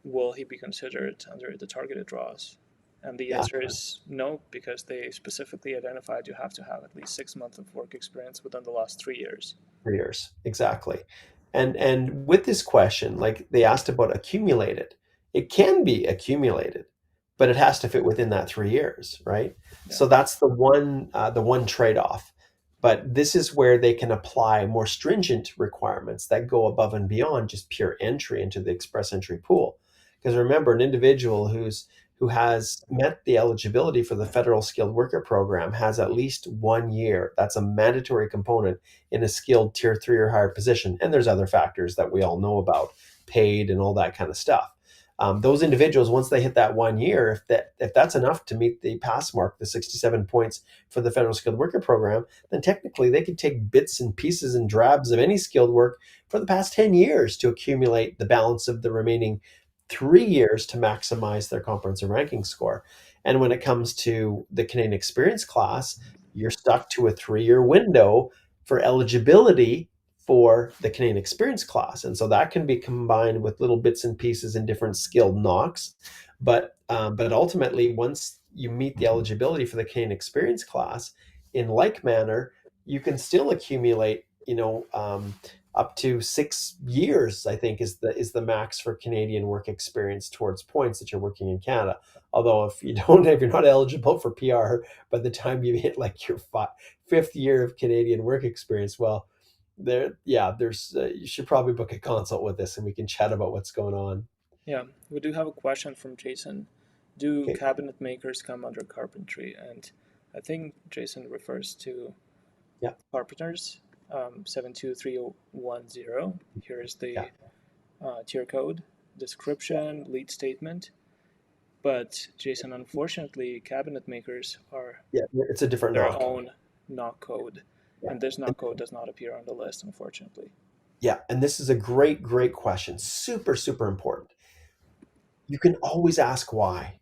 Will he be considered under the targeted draws? And the yeah, answer is no, because they specifically identified you have to have at least 6 months of work experience within the last 3 years. 3 years exactly. And with this question, like they asked about accumulated, it can be accumulated, but it has to fit within that 3 years, right? Yeah. So that's the one trade-off. But this is where they can apply more stringent requirements that go above and beyond just pure entry into the express entry pool. Because remember, an individual who has met the eligibility for the federal skilled worker program has at least 1 year. That's a mandatory component in a skilled tier 3 or higher position. And there's other factors that we all know about, paid and all that kind of stuff. Those individuals, once they hit that 1 year, if that's enough to meet the pass mark, the 67 points for the federal skilled worker program, then technically they could take bits and pieces and drabs of any skilled work for the past 10 years to accumulate the balance of the remaining 3 years to maximize their comprehensive ranking score. And when it comes to the Canadian experience class, you're stuck to a 3-year window for eligibility for the Canadian Experience class. And so that can be combined with little bits and pieces in different skilled knocks. But ultimately, once you meet the eligibility for the Canadian Experience class, in like manner, you can still accumulate, up to 6 years, I think, is the max for Canadian work experience towards points that you're working in Canada. Although if you're not eligible for PR by the time you hit like your fifth year of Canadian work experience, well, there's you should probably book a consult with us and we can chat about what's going on. Yeah, we do have a question from Jason. Do Okay. cabinet makers come under carpentry? And I think Jason refers to Yeah. carpenters. 72310. Here's Yeah. the tier code, description, lead statement. But Jason, unfortunately, cabinet makers are Yeah. It's a different their knock. own knock code, Yeah. and this knock code does not appear on the list, unfortunately. Yeah. And this is a great, great question. Super, super important. You can always ask why.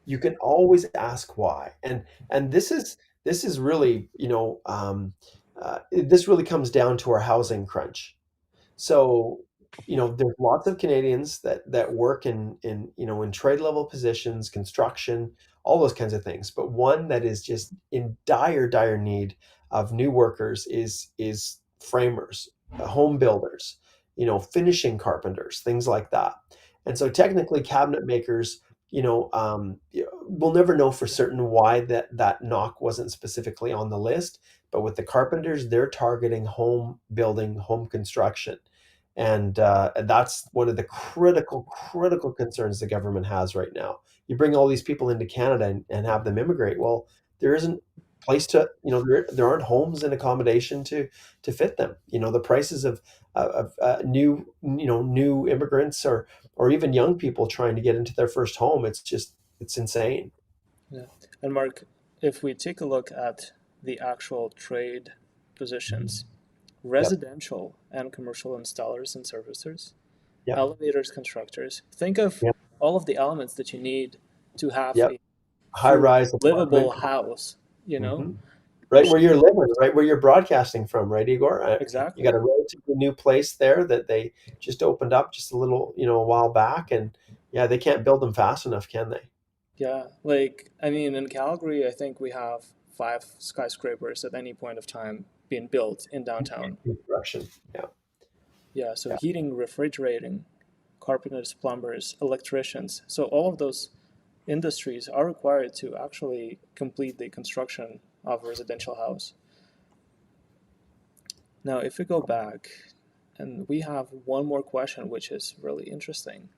You can always ask why. And this is really, this really comes down to our housing crunch. So, there's lots of Canadians that work in trade level positions, construction, all those kinds of things. But one that is just in dire, dire need of new workers is framers, home builders, finishing carpenters, things like that. And so technically cabinet makers, we'll never know for certain why that knock wasn't specifically on the list. But with the carpenters, they're targeting home building, home construction. And that's one of the critical, critical concerns the government has right now. You bring all these people into Canada and have them immigrate. Well, there isn't place to, there aren't homes and accommodation to fit them. The prices of new immigrants or even young people trying to get into their first home, it's insane. Yeah. And Mark, if we take a look at the actual trade positions, Yep. residential and commercial installers and servicers, Yep. elevators, constructors, think of Yep. all of the elements that you need to have Yep. a High fully rise livable apartment. house, Mhm. Right where Machine, you're living, right where you're broadcasting from, right, Igor? You exactly. got a relatively new place there that they just opened up just a while back, and yeah, they can't build them fast enough, can they? Yeah, like I mean, in Calgary, I think we have 5 skyscrapers at any point of time being built in downtown. Construction. Yeah, Yeah, so yeah, heating, refrigerating, carpenters, plumbers, electricians. So all of those industries are required to actually complete the construction of a residential house. Now, if we go back, and we have one more question, which is really interesting.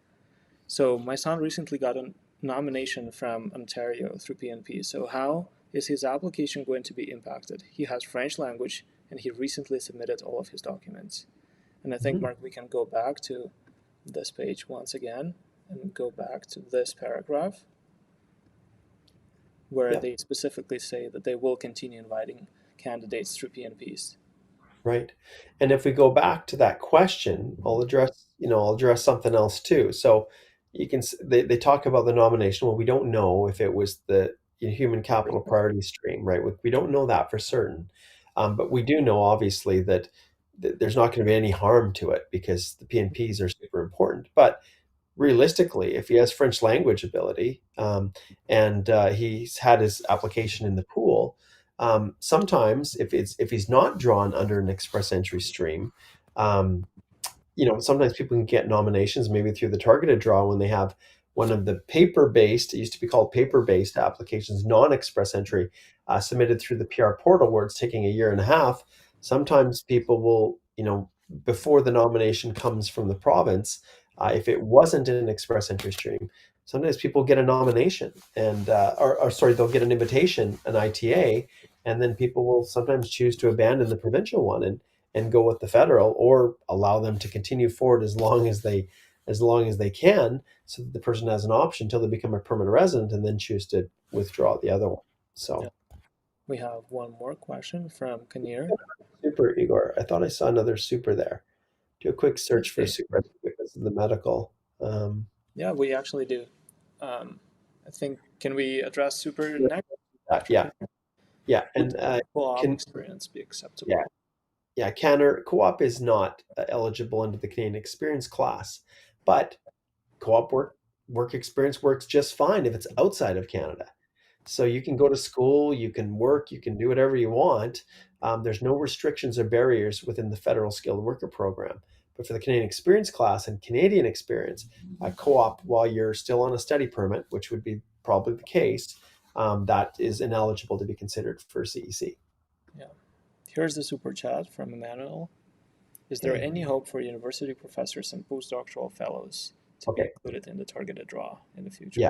So my son recently got a nomination from Ontario through PNP. So how is his application going to be impacted? He has French language, and he recently submitted all of his documents. And I think, mhm, Mark, we can go back to this page once again and go back to this paragraph where yeah. they specifically say that they will continue inviting candidates through PNPs. Right. And if we go back to that question, I'll address something else too. So they talk about the nomination. Well, we don't know if it was the human capital priority stream, right? We don't know that for certain. But we do know obviously that there's not going to be any harm to it because the PNPs are super important. But realistically, if he has French language ability, and he's had his application in the pool, sometimes if he's not drawn under an express entry stream, um, sometimes people can get nominations maybe through the targeted draw when they have one of the paper-based, it used to be called paper-based applications, non-express entry, submitted through the PR portal where it's taking a year and a half. Sometimes people will, before the nomination comes from the province, if it wasn't an express entry stream, sometimes people get a nomination or sorry, they'll get an invitation, an ITA, and then people will sometimes choose to abandon the provincial one and go with the federal or allow them to continue forward as long as they can so that the person has an option until they become a permanent resident and then choose to withdraw the other one. Yeah. So We have one more question from Kinnear. super, Igor. I thought I saw another super there. Do a quick search for Okay. super because of the medical. Yeah, we actually do. Um, I think, can we address super next? Yeah, For yeah, Kinnear? yeah, Would and co-op can experience be yeah, acceptable? Yeah, Canada co-op is not eligible under the Canadian experience class, but co-op work experience works just fine if it's outside of Canada. So you can go to school, you can work, you can do whatever you want. There's no restrictions or barriers within the federal skilled worker program. But for the Canadian experience class and Canadian experience, co-op while you're still on a study permit, which would be probably the case, that is ineligible to be considered for CEC. Yeah. Here's the super chat from Emmanuel. Is there Okay. any hope for university professors and postdoctoral fellows to be Okay. included in the targeted draw in the Yeah. future?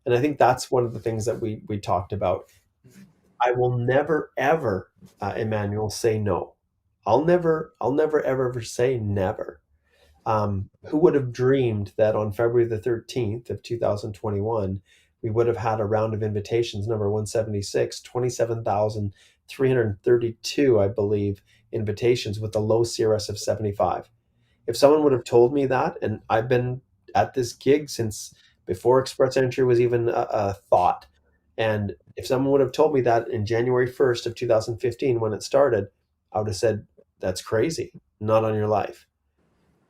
And I think that's one of the things that we talked about. Mhm. I will never ever, Emmanuel, say no. I'll never ever say never. Who would have dreamed that on February the 13th of 2021, we would have had a round of invitations, number 176, 27,332, I believe, invitations with a low CRS of 75. If someone would have told me that, and I've been at this gig since before Express Entry was even a thought, and if someone would have told me that in January 1st of 2015 when it started, I would have said, that's crazy, not on your life.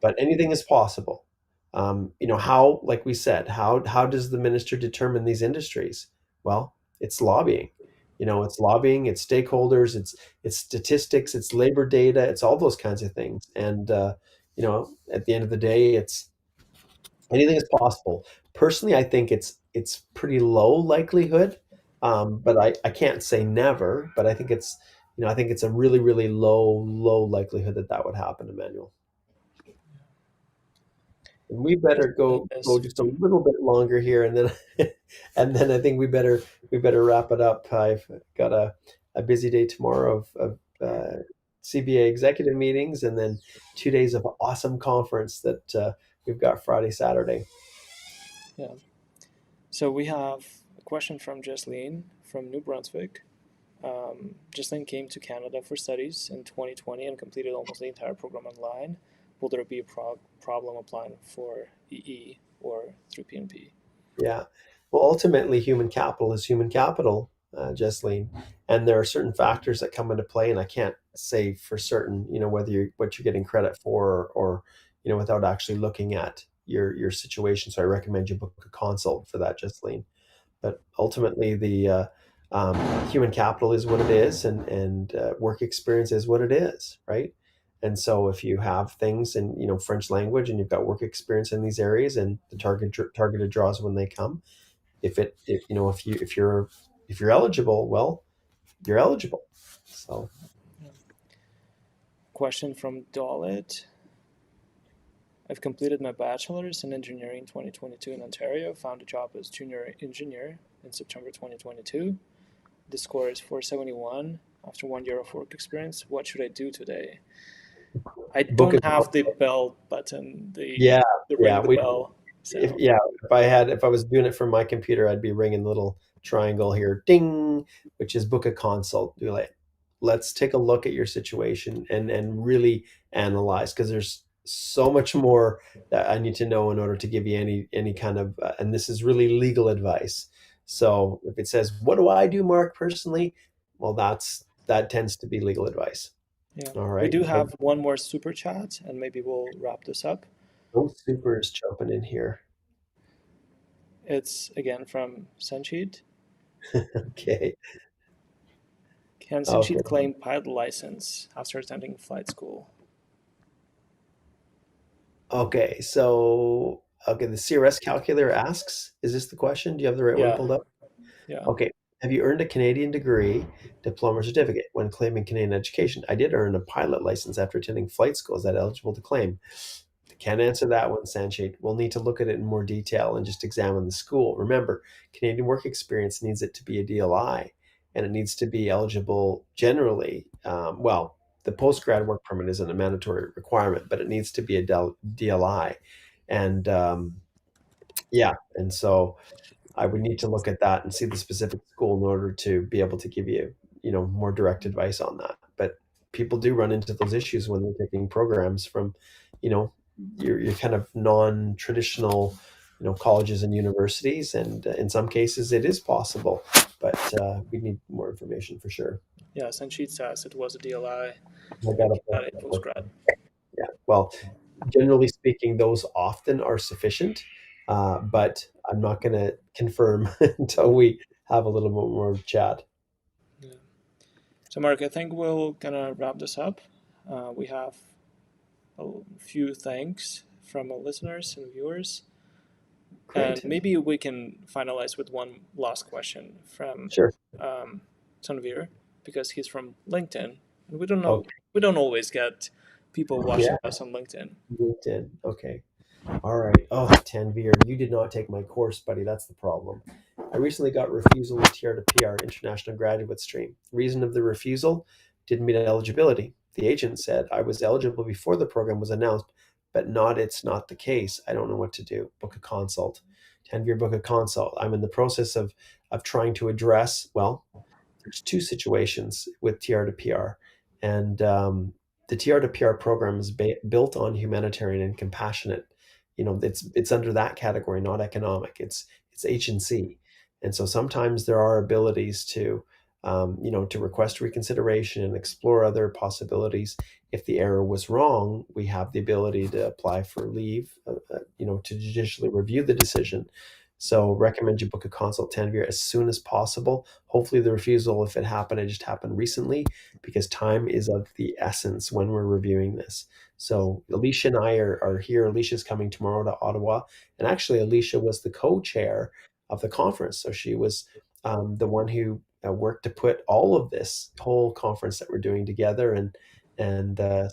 But anything is possible. How, like we said, how does the minister determine these industries? Well, it's lobbying. It's lobbying, it's stakeholders, it's statistics, it's labor data, it's all those kinds of things. And at the end of the day, it's anything is possible. Personally, I think it's pretty low likelihood, but I can't say never. But I think it's a really really low likelihood that that would happen, Emmanuel. And we Yes, better go yes. just a little bit longer here, and then and then I think we better wrap it up. I've got a busy day tomorrow of CBA executive meetings, and then 2 days of awesome conference that we've got Friday, Saturday. Yeah. So we have a question from Jesleen from New Brunswick. Jesleen came to Canada for studies in 2020 and completed almost the entire program online. Will there be a problem applying for EE or through PNP? Yeah. Well, ultimately, human capital is human capital, Jesseline, and there are certain factors that come into play, and I can't say for certain, whether what you're getting credit for, or without actually looking at your situation. So I recommend you book a consult for that, Jesseline. But ultimately, the human capital is what it is, and work experience is what it is, right? And so, if you have things in French language, and you've got work experience in these areas, and the targeted draws when they come, if you're eligible, well, you're eligible. So Yeah. Question from Dalit. I've completed my bachelor's in engineering 2022 in Ontario, found a job as junior engineer in September 2022. The score is 471 after 1 year of work experience. What should I do today? I book don't it. have the bell button, Yeah, the ring yeah. the We bell. if So yeah, if I was doing it from my computer, I'd be ringing the little triangle here, ding, which is book a consult. Do like, let's take a look at your situation and really analyze, because there's so much more that I need to know in order to give you any kind of and this is really legal advice. So if it says, what do I do, Mark, personally? Well, that tends to be legal advice. yeah, All we right. do But have one more super chat, and maybe we'll wrap this up. no supers jumping in here. It's again from Sanchit. Okay. Can Okay. Sanchit claim pilot license after attending flight school? Okay, the CRS calculator asks, is this the question? Do you have the right one Yeah, pulled up? yeah. Okay. Have you earned a Canadian degree, diploma, or certificate when claiming Canadian education? I did earn a pilot license after attending flight school. Is that eligible to claim? Can't answer that one, Sanchit. We'll need to look at it in more detail and just examine the school. Remember, Canadian work experience needs it to be a DLI, and it needs to be eligible generally. Well, the post-grad work permit isn't a mandatory requirement, but it needs to be a DLI. And yeah, and so I would need to look at that and see the specific school in order to be able to give you, more direct advice on that. But people do run into those issues when they're taking programs from, you know, your kind of non-traditional colleges and universities, and in some cases it is possible, but we need more information for sure. Yeah, Sanchit says it was a DLI I and got he had a a postgrad. Yeah. Well, generally speaking, those often are sufficient, but I'm not going to confirm until we have a little bit more chat. Yeah. So, Mark, I think we're gonna wrap this up. We have a few thanks from our listeners and viewers, and Great. maybe we can finalize with one last question from Sure. um, Tanvir, because he's from LinkedIn, and we don't know Okay. we don't always get people Yeah. watching us on LinkedIn. LinkedIn. Okay. All right. Oh, Tanvir, you did not take my course, buddy. That's the problem. I recently got refusal with TR to PR International Graduate Stream. Reason of the refusal: didn't meet eligibility. The agent said I was eligible before the program was announced, but it's not the case. I don't know what to do. Book a consult. Tanvir, book a consult. I'm in the process of trying to address, well, there's two situations with TR to PR, and the TR to PR program is built on humanitarian and compassionate. It's under that category, not economic. It's H&C, and so sometimes there are abilities to request reconsideration and explore other possibilities. If the error was wrong, we have the ability to apply for leave, to judicially review the decision. So recommend you book a consult, Tanvir, as soon as possible. Hopefully the refusal, if it just happened recently, because time is of the essence when we're reviewing this. So Alicia and I are here. Alicia's coming tomorrow to Ottawa. And actually, Alicia was the co-chair of the conference. So she was the one who worked to put all of this whole conference that we're doing together.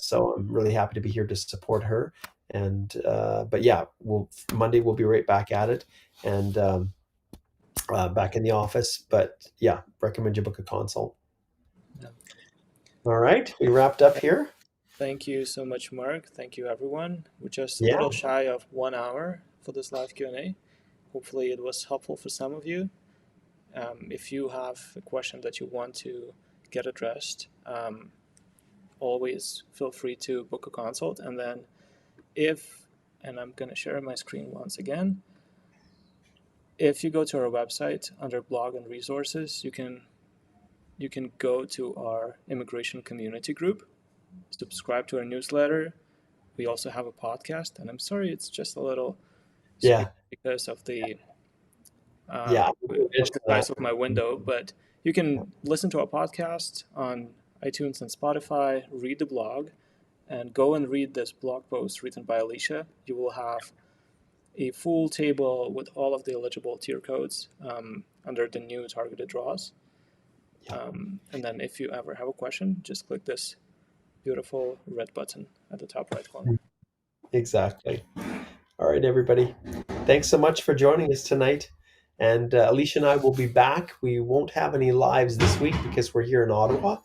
So I'm really happy to be here to support her. But yeah, Monday we'll be right back at it, and back in the office. But yeah, recommend you book a consult. Yeah. All right, we wrapped up here. Thank you so much, Mark. Thank you, everyone. We're just a Yeah, little shy of 1 hour for this live Q&A. Hopefully, it was helpful for some of you. If you have a question that you want to get addressed, always feel free to book a consult. And then and I'm going to share my screen once again. If you go to our website under blog and resources, you can go to our immigration community group, subscribe to our newsletter. We also have a podcast, and I'm sorry it's just a little squeaky yeah, because of the yeah. size of my window, but you can listen to our podcast on iTunes and Spotify, read the blog, and go and read this blog post written by Alicia. You will have a full table with all of the eligible tier codes under the new targeted draws. Yeah, And then if you ever have a question, just click this beautiful red button at the top right corner. exactly. All right, everybody. Thanks so much for joining us tonight. And Alicia and I will be back. We won't have any lives this week because we're here in Ottawa.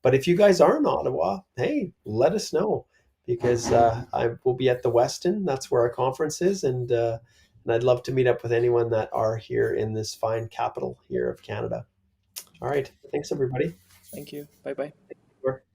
But if you guys are in Ottawa, hey, let us know, because I will be at the Westin. That's where our conference is, and I'd love to meet up with anyone that are here in this fine capital here of Canada. All right. Thanks, everybody. Thank you. Bye bye.